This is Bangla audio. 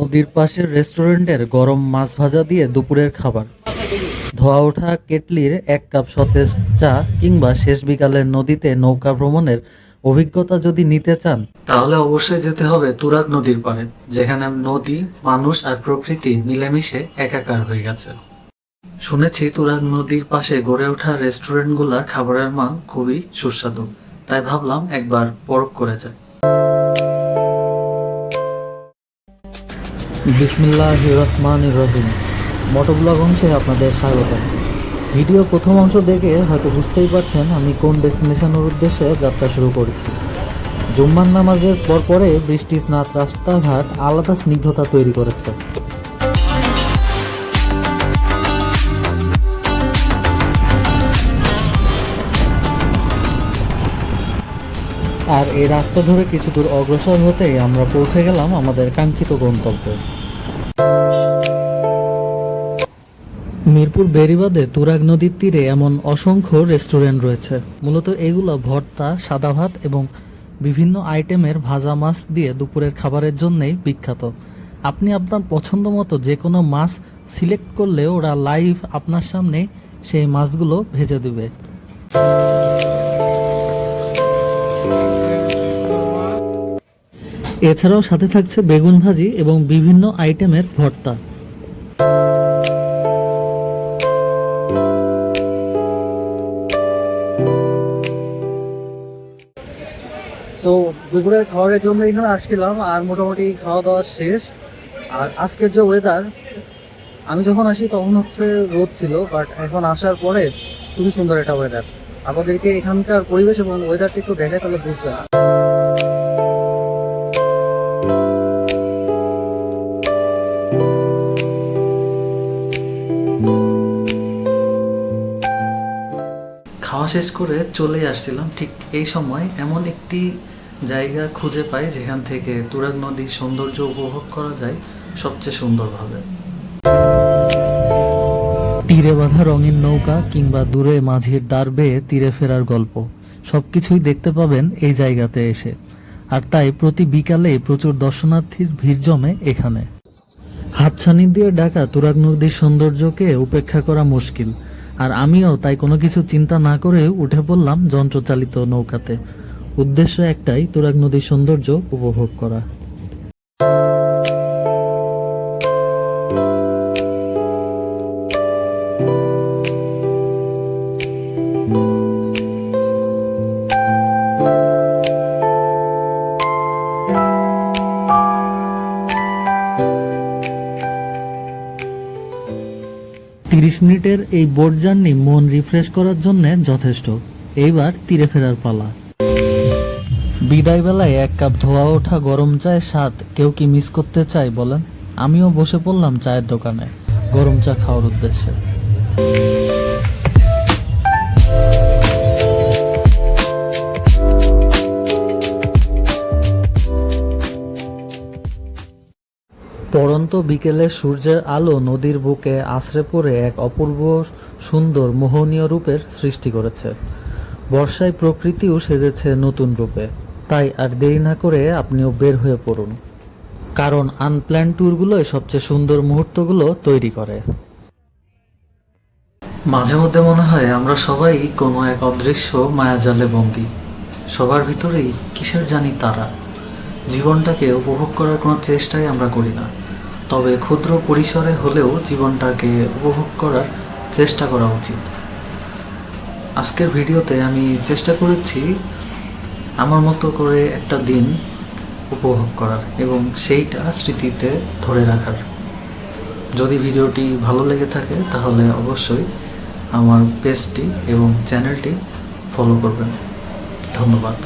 নদীর পাশের রেস্টুরেন্টের গরম মাছ ভাজা দিয়ে দুপুরের খাবার, ধোয়া ওঠা কেটলির এক কাপ সতেজ চা কিংবা শেষ বিকালের নদীতে নৌকা ভ্রমণের অভিজ্ঞতা যদি নিতে চান তাহলে অবশ্যই যেতে হবে তুরাগ নদীর পাড়ে, যেখানে নদী, মানুষ আর প্রকৃতি মিলেমিশে একাকার হয়ে গেছে। শুনেছি তুরাগ নদীর পাশে গড়ে ওঠা রেস্টুরেন্টগুলোর খাবারের মান খুবই সুস্বাদু, তাই ভাবলাম একবার পরখ করে যায়। বিসমিল্লাহির রহমানির রহিম। মোটোব্লগ অংশে আপনাদের স্বাগত। ভিডিও প্রথম অংশ দেখে হয়তো বুঝতেই পারছেন আমি কোন ডেস্টিনেশনের উদ্দেশ্যে যাত্রা শুরু করেছি। জুম্মার নামাজের পরে বৃষ্টি স্নাত রাস্তাঘাট আলাদা স্নিগ্ধতা তৈরি করেছে। আর এই রাস্তা ধরে কিছু দূর অগ্রসর হতেই আমরা পৌঁছে গেলাম আমাদের কাঙ্ক্ষিত গন্তব্যে। মিরপুর বেড়িবাঁধে তুরাগ নদীর তীরে এমন অসংখ্য রেস্টুরেন্ট রয়েছে। মূলত এগুলো ভর্তা, সাদা ভাত এবং বিভিন্ন আইটেমের ভাজা মাছ দিয়ে দুপুরের খাবারের জন্যই বিখ্যাত। আপনি আপনার পছন্দ মতো যে কোনো মাছ সিলেক্ট করলে ওরা লাইভ আপনার সামনে সেই মাছগুলো ভেজে দেবে। এছাড়াও সাথে থাকছে বেগুন ভাজি এবং বিভিন্ন আইটেমের ভর্তা। তো দুপুরের খাবারের জন্য এখানে আসছিলাম, আর মোটামুটি খাওয়া দাওয়া শেষ। আর আজকের যে ওয়েদার, আমি যখন আসি তখন হচ্ছে রোদ ছিল, বাট এখন আসার পরে খুবই সুন্দর একটা ওয়েদার। আপনাদেরকে এখানকার পরিবেশ এবং ওয়েদারটা একটু দেখে তাহলে বুঝবে না। খাওয়া শেষ করে চলে আসছিলাম, ঠিক এই সময় এমন একটি জায়গা খুঁজে পাই যেখান থেকে তুরাগ নদীর সৌন্দর্য উপভোগ করা যায় সবচেয়ে সুন্দরভাবে। তীরে বাঁধা রঙিন নৌকা কিংবা দূরে মাঝির দাঁড় বেয়ে তীরে ফেরার গল্প সবকিছুই দেখতে পাবেন এই জায়গাতে এসে। আর তাই প্রতি বিকালে প্রচুর দর্শনার্থীর ভিড় জমে এখানে। হাতছানি দিয়ে ঢাকা তুরাগ নদীর সৌন্দর্যকে উপেক্ষা করা মুশকিল, আর আমিও তাই কোনো কিছু চিন্তা না করে উঠে পড়লাম যন্ত্রচালিত নৌকাতে। উদ্দেশ্য একটাই, তুরাগ নদীর সৌন্দর্য উপভোগ করা। 30 মিনিটের এই বোট জার্নি মন রিফ্রেশ করার জন্য যথেষ্ট। এইবার তীরে ফেরার পালা। বিদায় বেলায় এক কাপ ধোয়া ওঠা গরম চায়ের স্বাদ কেউ কি মিস করতে চায় বলেন? আমিও বসে পড়লাম চায়ের দোকানে গরম চা খাওয়ার উদ্দেশ্যে। পড়ন্ত বিকেলে সূর্যের আলো নদীর বুকে আছড়ে পড়ে এক অপূর্ব সুন্দর মোহনীয় রূপের সৃষ্টি করেছে। বর্ষায় প্রকৃতিও সেজেছে নতুন রূপে। তাই আর দেরি না করে আপনিও বের হয়ে পড়ুন, কারণ আনপ্ল্যান ট্যুরগুলোই সবচেয়ে সুন্দর মুহূর্তগুলো তৈরি করে। মাঝে মধ্যে মনে হয় আমরা সবাই কোনো এক অদৃশ্য মায়াজালে বন্দী। সবার ভিতরেই কিসের জানি তারা। জীবনটাকে উপভোগ করার কোনো চেষ্টাই আমরা করি না, তবে ক্ষুদ্র পরিসরে হলেও জীবনটাকে উপভোগ করার চেষ্টা করা উচিত। আজকের ভিডিওতে আমি চেষ্টা করেছি আমার মতো করে একটা দিন উপভোগ করার এবং সেইটা স্মৃতিতে ধরে রাখার। যদি ভিডিওটি ভালো লেগে থাকে তাহলে অবশ্যই আমার পেজটি এবং চ্যানেলটি ফলো করবেন। ধন্যবাদ।